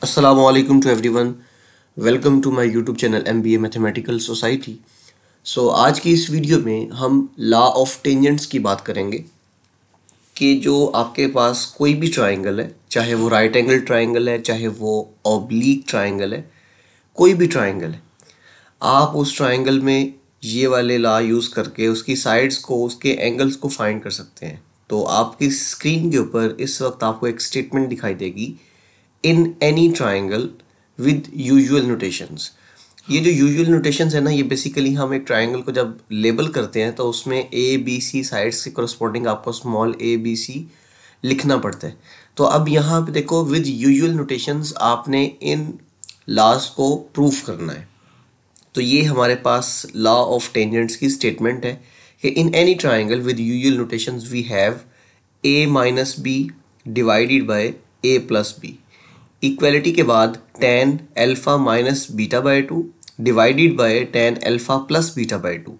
Assalamualaikum to everyone. Welcome to my YouTube channel MBA mathematical society. आज की इस video में हम लॉ ऑफ टेंजेंट्स की बात करेंगे कि जो आपके पास कोई भी ट्राइंगल है, चाहे वो राइट एंगल ट्राइंगल है, चाहे वो ऑब्लिक ट्राइंगल है, कोई भी ट्राइंगल है, आप उस ट्राइंगल में ये वाले लॉ यूज़ करके उसकी साइड्स को, उसके एंगल्स को फाइंड कर सकते हैं। तो आपकी स्क्रीन के ऊपर इस वक्त आपको एक स्टेटमेंट दिखाई देगी, इन any triangle with usual notations. ये जो यूजुअल नोटेशंस है ना, ये बेसिकली हम एक ट्राइंगल को जब लेबल करते हैं तो उसमें ए बी सी साइड्स के करस्पॉन्डिंग आपको स्मॉल ए बी सी लिखना पड़ता है। तो अब यहाँ पे देखो, विद यूजुअल नोटेशंस आपने इन लॉज को प्रूफ करना है। तो ये हमारे पास लॉ ऑफ टेंजेंट्स की स्टेटमेंट है कि in any triangle with usual notations we have a minus B divided by a plus B. Equality के बाद tan alpha minus beta by 2 divided by tan alpha plus beta by 2,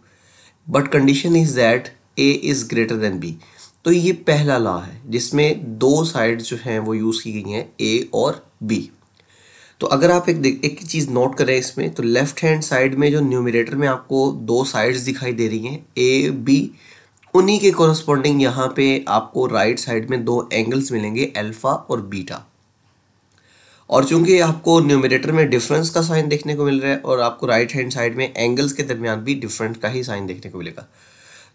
but condition is that a is greater than b। तो ये पहला law है जिसमें दो sides जो हैं वो यूज़ की गई हैं, a और b। तो अगर आप एक चीज़ नोट करें इसमें, तो लेफ्ट हैंड साइड में जो न्यूमरेटर में आपको दो साइड्स दिखाई दे रही हैं ए बी, उन्हीं के कोरस्पॉन्डिंग यहाँ पे आपको राइट साइड में दो एंगल्स मिलेंगे, अल्फा और बीटा। और चूंकि आपको न्यूमरेटर में डिफरेंस का साइन देखने को मिल रहा है और आपको राइट हैंड साइड में एंगल्स के दरमियान भी डिफरेंट का ही साइन देखने को मिलेगा।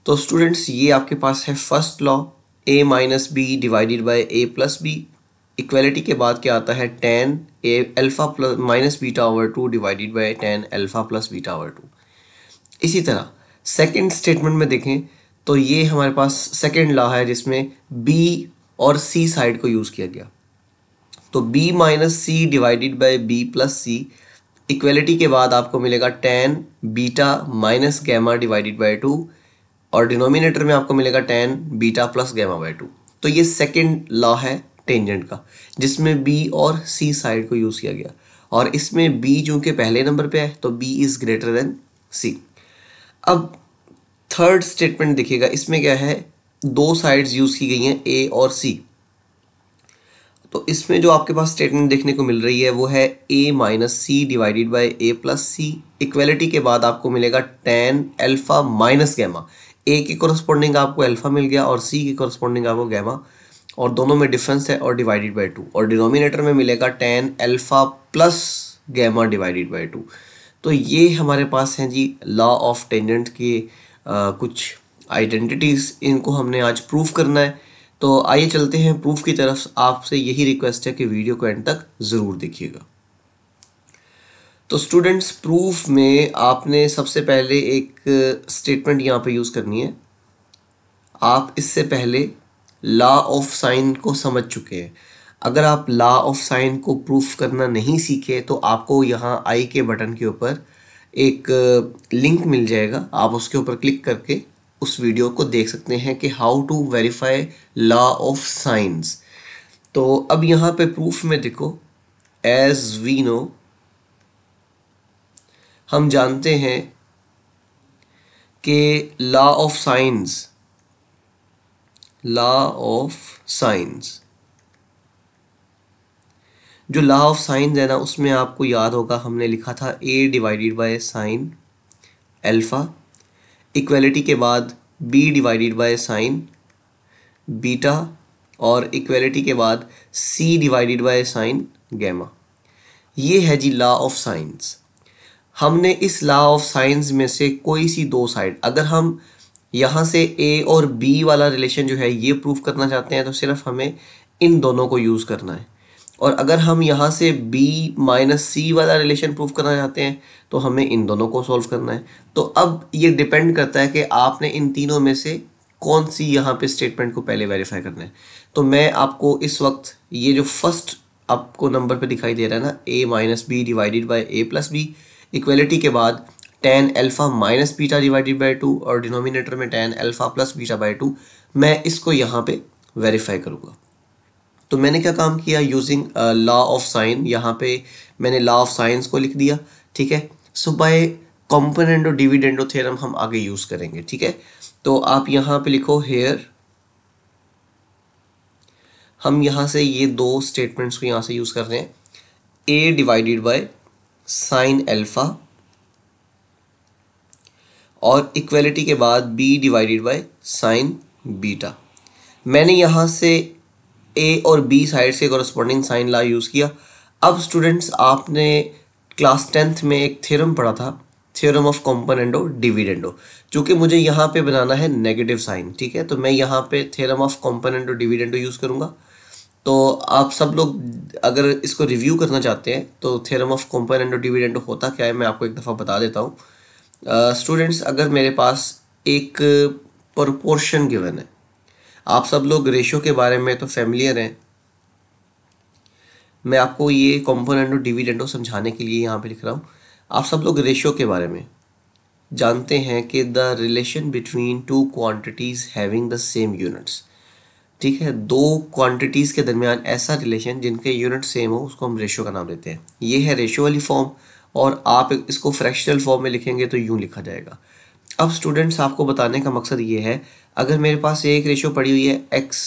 तो स्टूडेंट्स, ये आपके पास है first law, a minus B divided by A plus B. Equality के बाद क्या आता है, tan a alpha plus minus beta over 2 divided by tan alpha plus beta over 2। इसी तरह सेकंड स्टेटमेंट में देखें तो ये हमारे पास सेकंड लॉ है जिसमें b और c साइड को यूज़ किया गया। तो b minus c divided by b plus c. Equality के बाद आपको मिलेगा tan beta minus gamma divided by 2, और डिनोमिनेटर में आपको मिलेगा tan beta plus gamma by 2। तो ये सेकंड लॉ है टेंजेंट का, जिसमें b और c साइड को यूज़ किया गया, और इसमें b चूंकि पहले नंबर पे है तो b is greater than c। अब थर्ड स्टेटमेंट देखिएगा, इसमें क्या है, दो साइड्स यूज़ की गई हैं a और c। तो इसमें जो आपके पास स्टेटमेंट देखने को मिल रही है वो है a minus c divided by A plus c. Equality के बाद आपको मिलेगा tan alpha minus gamma. a के कोरस्पॉन्डिंग आपको अल्फा मिल गया और c के कोरस्पॉन्डिंग आपको गैमा, और दोनों में डिफरेंस है, और डिवाइडेड बाई 2, और डिनोमिनेटर में मिलेगा tan alpha plus gamma divided by 2। तो ये हमारे पास हैं जी लॉ ऑफ टेंजेंट के कुछ आइडेंटिटीज़, इनको हमने आज प्रूफ करना है। तो आइए चलते हैं प्रूफ की तरफ। आपसे यही रिक्वेस्ट है कि वीडियो को एंड तक ज़रूर देखिएगा। तो स्टूडेंट्स, प्रूफ में आपने सबसे पहले एक स्टेटमेंट यहाँ पे यूज़ करनी है। आप इससे पहले लॉ ऑफ साइन को समझ चुके हैं। अगर आप लॉ ऑफ साइन को प्रूफ करना नहीं सीखे तो आपको यहाँ आई के बटन के ऊपर एक लिंक मिल जाएगा, आप उसके ऊपर क्लिक करके उस वीडियो को देख सकते हैं कि how to verify law of sines. तो अब यहाँ पे प्रूफ में देखो, एज वी नो, हम जानते हैं कि लॉ ऑफ साइंस, जो लॉ ऑफ साइंस है ना, उसमें आपको याद होगा हमने लिखा था a divided by sine alpha. Equality के बाद b divided by sine beta, और इक्वलिटी के बाद c divided by sine gamma. ये है जी लॉ ऑफ साइंस। हमने इस लॉ ऑफ साइंस में से कोई सी दो साइड, अगर हम यहाँ से a और b वाला रिलेशन जो है ये प्रूफ करना चाहते हैं तो सिर्फ हमें इन दोनों को यूज़ करना है, और अगर हम यहाँ से b माइनस सी वाला रिलेशन प्रूफ करना चाहते हैं तो हमें इन दोनों को सॉल्व करना है। तो अब ये डिपेंड करता है कि आपने इन तीनों में से कौन सी यहाँ पे स्टेटमेंट को पहले वेरीफाई करना है। तो मैं आपको इस वक्त ये जो फर्स्ट आपको नंबर पे दिखाई दे रहा है ना, a minus B divided by A plus B, equality के बाद tan alpha minus beta divided by 2, और डिनोमिनेटर में tan alpha plus beta by 2, मैं इसको यहाँ पे वेरीफाई करूँगा। तो मैंने क्या काम किया, यूजिंग लॉ ऑफ साइन, यहाँ पे मैंने लॉ ऑफ साइंस को लिख दिया, ठीक है। सो बाय कॉम्पोनेंट और डिविडेंडो थ्योरम हम आगे यूज़ करेंगे, ठीक है। तो आप यहाँ पे लिखो हेयर, हम यहाँ से ये दो स्टेटमेंट्स को यहाँ से यूज़ कर रहे हैं। A divided by sine alpha और इक्वलिटी के बाद b divided by sine beta. मैंने यहाँ से ए और बी साइड से कॉरस्पॉन्डिंग साइन ला यूज़ किया। अब स्टूडेंट्स आपने क्लास 10th में एक थ्योरम पढ़ा था, थ्योरम ऑफ कॉम्पोनेंडो डिविडेंडो, जो कि मुझे यहाँ पे बनाना है नेगेटिव साइन, ठीक है। तो मैं यहाँ पे theorem of componendo dividendo use करूँगा। तो आप सब लोग अगर इसको रिव्यू करना चाहते हैं तो थ्योरम ऑफ कॉम्पोनेंडो डिविडेंडो होता क्या है मैं आपको एक दफ़ा बता देता हूँ। स्टूडेंट्स, अगर मेरे पास एक प्रोपोर्शन गिवन है, आप सब लोग रेशो के बारे में तो फैमिलियर हैं, मैं आपको ये कॉम्पोनेंडो डिविडेंडो समझाने के लिए यहाँ पे लिख रहा हूँ। आप सब लोग रेशो के बारे में जानते हैं कि the relation between two quantities having the same units, ठीक है। दो क्वांटिटीज़ के दरमियान ऐसा रिलेशन जिनके यूनिट सेम हो उसको हम रेशो का नाम देते हैं। ये है रेशो वाली फॉर्म, और आप इसको फ्रैक्शनल फॉर्म में लिखेंगे तो यूँ लिखा जाएगा। अब स्टूडेंट्स, आपको बताने का मकसद ये है, अगर मेरे पास एक रेशो पड़ी हुई है x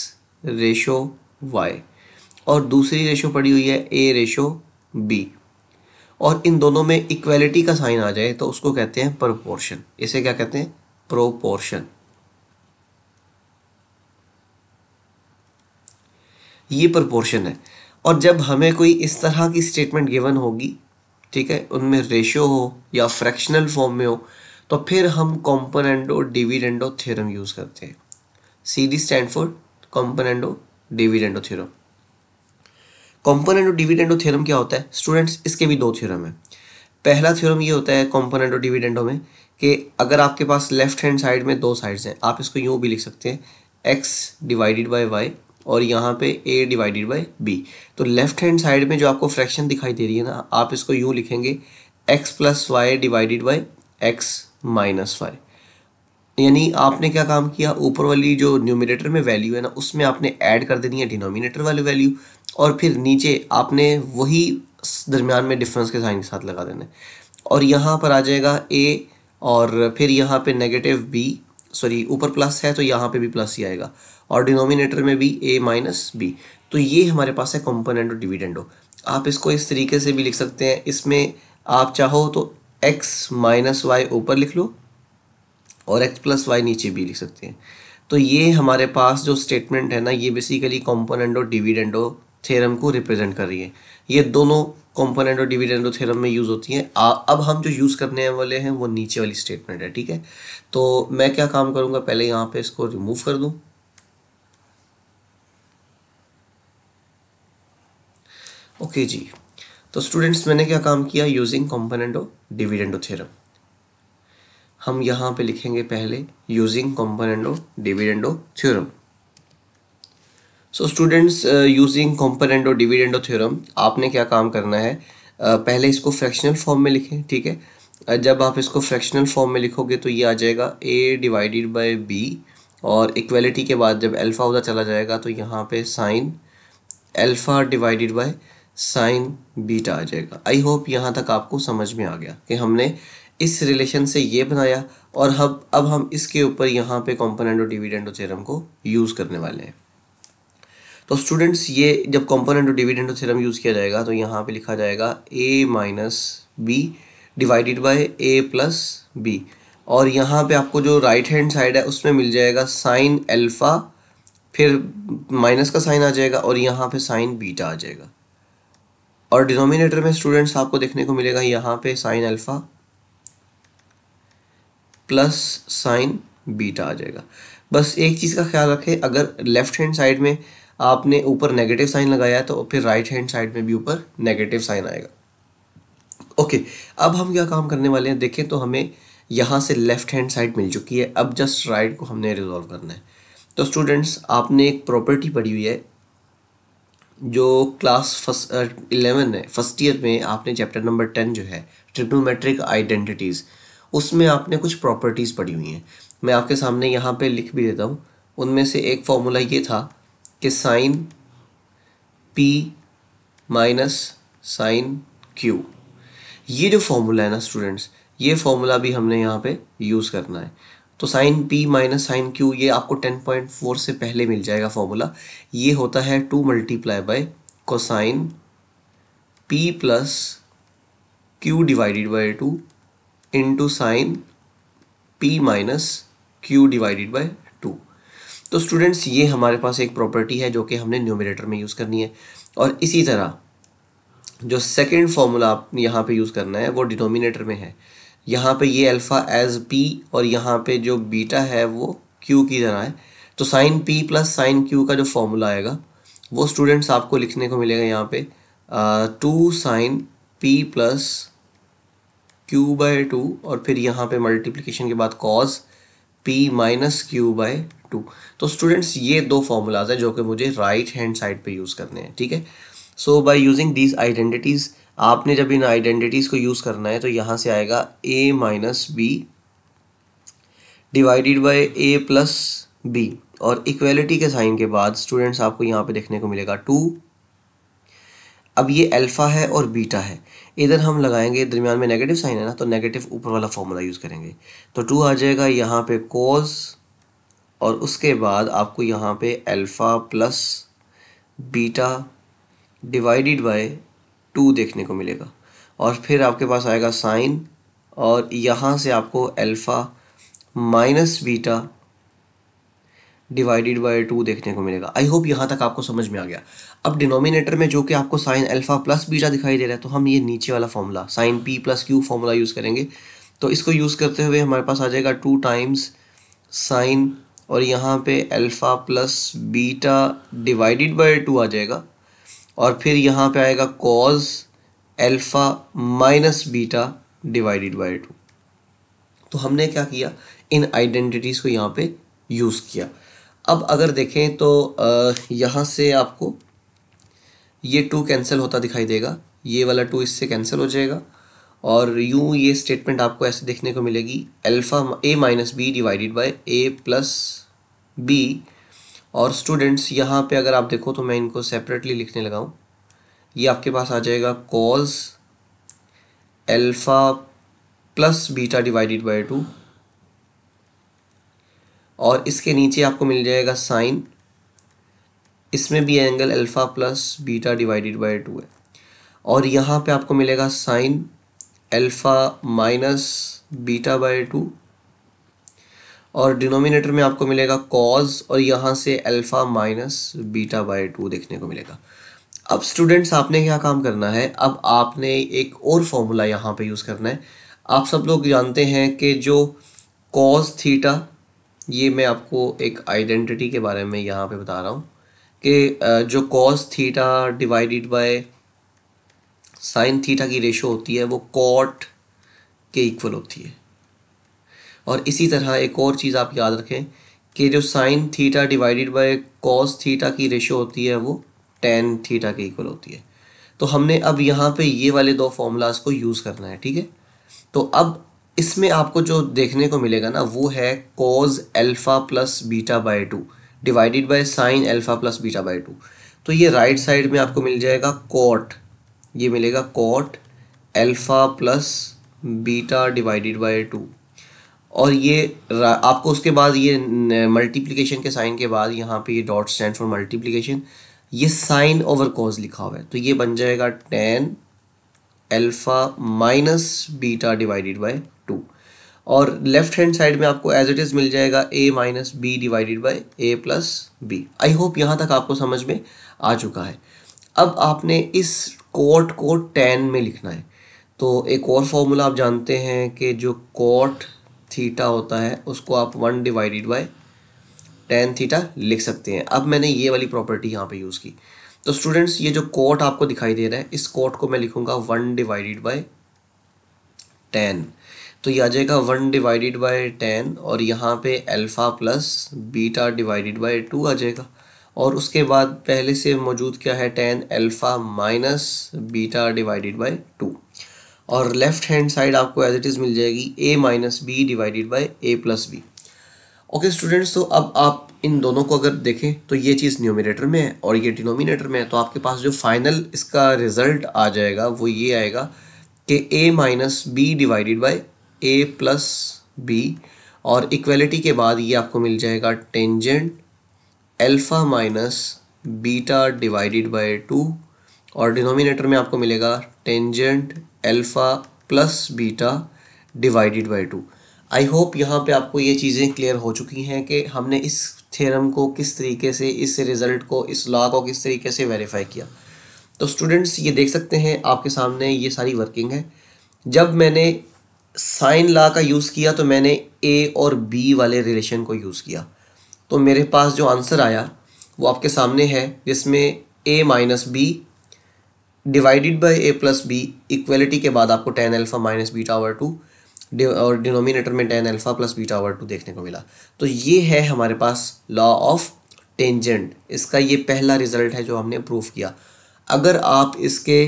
रेशो y और दूसरी रेशो पड़ी हुई है a रेशो b, और इन दोनों में इक्वलिटी का साइन आ जाए तो उसको कहते हैं प्रोपोर्शन। इसे क्या कहते हैं? प्रोपोर्शन। ये प्रोपोर्शन है। और जब हमें कोई इस तरह की स्टेटमेंट गिवन होगी, ठीक है, उनमें रेशो हो या फ्रैक्शनल फॉर्म में हो, तो फिर हम कॉम्पोनेंडो डिविडेंडो थ्योरम यूज़ करते हैं। CD stand for componendo dividendo theorem. Componendo dividendo theorem क्या होता है स्टूडेंट्स? इसके भी दो थ्योरम है। पहला थ्योरम ये होता है कॉम्पोनेंडो डिविडेंडो में कि अगर आपके पास लेफ्ट हैंड साइड में दो साइड्स हैं, आप इसको यूँ भी लिख सकते हैं x डिवाइडेड बाय y और यहाँ पे a डिवाइडेड बाय b। तो लेफ्ट हैंड साइड में जो आपको फ्रैक्शन दिखाई दे रही है ना, आप इसको यूँ लिखेंगे x plus y divided by x minus y. यानी आपने क्या काम किया, ऊपर वाली जो न्यूमरेटर में वैल्यू है ना, उसमें आपने ऐड कर देनी है डिनोमिनेटर वाली वैल्यू, और फिर नीचे आपने वही दरमियान में डिफरेंस के साइन के साथ लगा देना है। और यहाँ पर आ जाएगा a, और फिर यहाँ पे नेगेटिव b, सॉरी ऊपर प्लस है तो यहाँ पे भी प्लस ही आएगा, और डिनोमिनेटर में भी a माइनस b। तो ये हमारे पास है कॉम्पोनेंडो डिविडेंडो। आप इसको इस तरीके से भी लिख सकते हैं, इसमें आप चाहो तो x माइनस वाई ऊपर लिख लो और x प्लस वाई नीचे भी लिख सकते हैं। तो ये हमारे पास जो स्टेटमेंट है ना, ये बेसिकली कॉम्पोनेंडो डिविडेंडो थ्योरम को रिप्रेजेंट कर रही है। ये दोनों कॉम्पोनेंडो डिविडेंडो थ्योरम में यूज़ होती हैं। अब हम जो यूज़ करने वाले हैं वो नीचे वाली स्टेटमेंट है, ठीक है। तो मैं क्या काम करूँगा, पहले यहाँ पे इसको रिमूव कर दूँ। ओके जी, तो स्टूडेंट्स मैंने क्या काम किया, यूजिंग कॉम्पोनेंडो डिविडेंडो थ्योरम। हम यहाँ पे लिखेंगे पहले using componendo dividendo theorem. So students, using componendo dividendo theorem आपने क्या काम करना है, पहले इसको फ्रैक्शनल फॉर्म में लिखें, ठीक है। जब आप इसको फ्रैक्शनल फॉर्म में लिखोगे तो ये आ जाएगा a डिवाइडेड बाय b, और इक्वलिटी के बाद जब अल्फ़ा उधर चला जाएगा तो यहाँ पे sine alpha divided by sine beta आ जाएगा। आई होप यहाँ तक आपको समझ में आ गया कि हमने इस रिलेशन से ये बनाया, और अब हम इसके ऊपर यहाँ पे कॉम्पोनेंडो डिविडेंडो थ्योरम को यूज़ करने वाले हैं। तो स्टूडेंट्स, ये जब कॉम्पोनेंडो डिविडेंडो थ्योरम यूज़ किया जाएगा तो यहाँ पे लिखा जाएगा a minus B divided by a plus b, और यहाँ पे आपको जो राइट हैंड साइड है उसमें मिल जाएगा साइन अल्फ़ा, फिर माइनस का साइन आ जाएगा और यहाँ पे साइन बीटा आ जाएगा, और डिनोमिनेटर में स्टूडेंट्स आपको देखने को मिलेगा यहाँ पे sine alpha plus sine beta आ जाएगा। बस एक चीज़ का ख्याल रखें, अगर लेफ्ट हैंड साइड में आपने ऊपर नेगेटिव साइन लगाया है तो फिर राइट हैंड साइड में भी ऊपर नेगेटिव साइन आएगा। ओके, अब हम क्या काम करने वाले हैं देखें, तो हमें यहाँ से लेफ्ट हैंड साइड मिल चुकी है, अब जस्ट राइट को हमने रिजॉल्व करना है। तो स्टूडेंट्स, आपने एक प्रॉपर्टी पढ़ी हुई है जो क्लास 11 है, फर्स्ट ईयर में आपने चैप्टर नंबर 10 जो है ट्रिग्नोमेट्रिक आइडेंटिटीज़, उसमें आपने कुछ प्रॉपर्टीज़ पढ़ी हुई हैं। मैं आपके सामने यहाँ पे लिख भी देता हूँ। उनमें से एक फॉर्मूला ये था कि sine p minus sine q, ये जो फॉर्मूला है ना स्टूडेंट्स, ये फॉर्मूला भी हमने यहाँ पे यूज़ करना है। तो sine p minus sine q ये आपको 10.4 से पहले मिल जाएगा फॉर्मूला। ये होता है 2 multiply by cosine P plus Q divided by 2 into sine P minus Q divided by 2। तो स्टूडेंट्स ये हमारे पास एक प्रॉपर्टी है जो कि हमने न्यूमरेटर में यूज़ करनी है, और इसी तरह जो सेकंड फॉर्मूला आप यहाँ पे यूज़ करना है वो डिनोमिनेटर में है। यहाँ पे ये अल्फ़ा एज पी और यहाँ पे जो बीटा है वो क्यू की तरह है। तो sine p plus sine q का जो फॉर्मूला आएगा वो स्टूडेंट्स आपको लिखने को मिलेगा यहाँ पे 2 sine p plus q by 2 और फिर यहाँ पे मल्टीप्लिकेशन के बाद cos p minus q by 2। तो स्टूडेंट्स ये दो फॉर्मूलाज हैं जो कि मुझे राइट हैंड साइड पे यूज़ करने हैं, ठीक है। सो बाय यूजिंग दीज आइडेंटिटीज़, आपने जब इन आइडेंटिटीज़ को यूज़ करना है तो यहाँ से आएगा a minus B divided by a plus b, और इक्वेलिटी के साइन के बाद स्टूडेंट्स आपको यहाँ पे देखने को मिलेगा 2। अब ये अल्फ़ा है और बीटा है, इधर हम लगाएंगे दरमियान में नेगेटिव साइन है ना, तो नेगेटिव ऊपर वाला फॉर्मूला यूज़ करेंगे। तो 2 आ जाएगा यहाँ पे कोस, और उसके बाद आपको यहाँ पे alpha plus beta divided by 2 देखने को मिलेगा, और फिर आपके पास आएगा साइन, और यहाँ से आपको alpha minus beta divided by 2 देखने को मिलेगा। आई होप यहाँ तक आपको समझ में आ गया। अब डिनोमिनेटर में जो कि आपको साइन अल्फ़ा प्लस बीटा दिखाई दे रहा है, तो हम ये नीचे वाला formula sine p plus Q formula use करेंगे। तो इसको यूज़ करते हुए हमारे पास आ जाएगा 2 टाइम्स साइन, और यहाँ पे alpha plus beta divided by 2 आ जाएगा, और फिर यहाँ पे आएगा cos alpha minus beta divided by 2। तो हमने क्या किया, इन आइडेंटिटीज़ को यहाँ पे यूज़ किया। अब अगर देखें तो यहाँ से आपको ये 2 कैंसिल होता दिखाई देगा, ये वाला 2 इससे कैंसिल हो जाएगा, और यूँ ये स्टेटमेंट आपको ऐसे देखने को मिलेगी alpha a minus B divided by a plus b. और स्टूडेंट्स यहाँ पे अगर आप देखो तो मैं इनको सेपरेटली लिखने लगा हूँ। ये आपके पास आ जाएगा cos alpha plus beta divided by 2, और इसके नीचे आपको मिल जाएगा साइन, इसमें भी angle alpha plus beta divided by 2 है, और यहाँ पे आपको मिलेगा sine alpha minus beta by 2, और डिनोमिनेटर में आपको मिलेगा कॉस, और यहाँ से अल्फ़ा माइनस बीटा बाय 2 देखने को मिलेगा। अब स्टूडेंट्स आपने क्या काम करना है, अब आपने एक और फॉर्मूला यहाँ पे यूज़ करना है। आप सब लोग जानते हैं कि जो कॉस थीटा, ये मैं आपको एक आइडेंटिटी के बारे में यहाँ पे बता रहा हूँ कि जो cos theta divided by sine theta की रेशो होती है वो कॉट के इक्वल होती है। और इसी तरह एक और चीज़ आप याद रखें कि जो sine theta divided by cos theta की रेशो होती है वो टेन थीटा के इक्वल होती है। तो हमने अब यहाँ पे ये वाले दो फॉर्मूलाज को यूज़ करना है, ठीक है। तो अब इसमें आपको जो देखने को मिलेगा ना वो है cos alpha plus beta by 2 divided by sine alpha plus beta by 2। तो ये राइट साइड में आपको मिल जाएगा कॉट, ये मिलेगा cot alpha plus beta divided by 2, और ये आपको उसके बाद ये मल्टीप्लिकेशन के साइन के बाद यहाँ पे ये डॉट स्टैंड फॉर मल्टीप्लिकेशन, ये साइन ओवर कॉज लिखा हुआ है, तो ये बन जाएगा ten alpha minus beta divided by 2, और लेफ्ट हैंड साइड में आपको एज इट इज़ मिल जाएगा a minus B divided by a plus b. I hope यहाँ तक आपको समझ में आ चुका है। अब आपने इस कोट को टेन में लिखना है। तो एक और फॉर्मूला आप जानते हैं कि जो कोट थीटा होता है उसको आप 1 डिवाइडेड बाय टेन थीटा लिख सकते हैं। अब मैंने ये वाली प्रॉपर्टी यहाँ पे यूज़ की। तो स्टूडेंट्स ये जो कोट आपको दिखाई दे रहा है, इस कोट को मैं लिखूँगा 1 डिवाइडेड बाय टेन। तो ये आ जाएगा 1 डिवाइडेड बाय 10, और यहाँ पे alpha plus beta divided by 2 आ जाएगा, और उसके बाद पहले से मौजूद क्या है 10 alpha minus beta divided by 2, और लेफ्ट हैंड साइड आपको एज इट इज़ मिल जाएगी a minus B divided by a plus b. Okay students, तो अब आप इन दोनों को अगर देखें तो ये चीज़ न्यूमरेटर में है और ये डिनोमिनेटर में है, तो आपके पास जो फाइनल इसका रिजल्ट आ जाएगा वो ये आएगा कि a minus B divided by a plus b, और इक्वलिटी के बाद ये आपको मिल जाएगा tangent alpha minus beta divided by 2, और डिनोमिनेटर में आपको मिलेगा tangent alpha plus beta divided by 2। I hope यहाँ पे आपको ये चीज़ें क्लियर हो चुकी हैं कि हमने इस थ्योरम को किस तरीके से, इस रिज़ल्ट को, इस लॉ को किस तरीके से वेरीफाई किया। तो स्टूडेंट्स ये देख सकते हैं आपके सामने ये सारी वर्किंग है। जब मैंने साइन लॉ का यूज़ किया तो मैंने ए और बी वाले रिलेशन को यूज़ किया, तो मेरे पास जो आंसर आया वो आपके सामने है, जिसमें A minus B divided by A plus B, equality के बाद आपको ten alpha minus beta over 2 और डिनोमिनेटर में ten alpha plus beta over 2 देखने को मिला। तो ये है हमारे पास लॉ ऑफ टेंजेंट। इसका ये पहला रिजल्ट है जो हमने प्रूफ किया। अगर आप इसके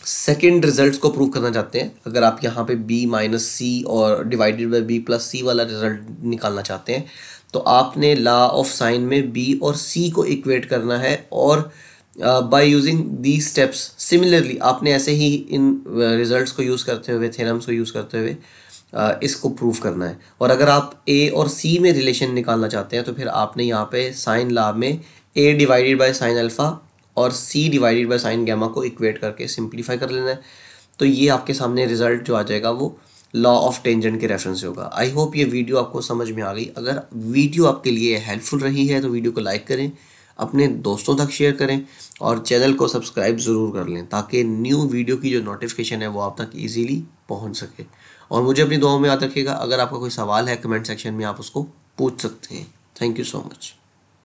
सेकेंड रिजल्ट्स को प्रूव करना चाहते हैं, अगर आप यहाँ पे b माइनस सी और डिवाइडेड बाई b प्लस सी वाला रिजल्ट निकालना चाहते हैं, तो आपने लॉ ऑफ साइन में b और c को इक्वेट करना है और by using the steps similarly आपने ऐसे ही इन रिजल्ट्स को यूज़ करते हुए, थ्योरम्स को यूज़ करते हुए इसको प्रूफ करना है। और अगर आप a और c में रिलेशन निकालना चाहते हैं तो फिर आपने यहाँ पे साइन लॉ में a divided by sine alpha और c divided by sine gamma को इक्वेट करके सिंप्लीफाई कर लेना है। तो ये आपके सामने रिजल्ट जो आ जाएगा वो लॉ ऑफ टेंजेंट के रेफरेंस से होगा। आई होप ये वीडियो आपको समझ में आ गई। अगर वीडियो आपके लिए हेल्पफुल रही है तो वीडियो को लाइक करें, अपने दोस्तों तक शेयर करें और चैनल को सब्सक्राइब ज़रूर कर लें ताकि न्यू वीडियो की जो नोटिफिकेशन है वो आप तक ईजीली पहुँच सके। और मुझे अपनी दुआओं में याद रखिएगा। अगर आपका कोई सवाल है कमेंट सेक्शन में आप उसको पूछ सकते हैं। Thank you so much.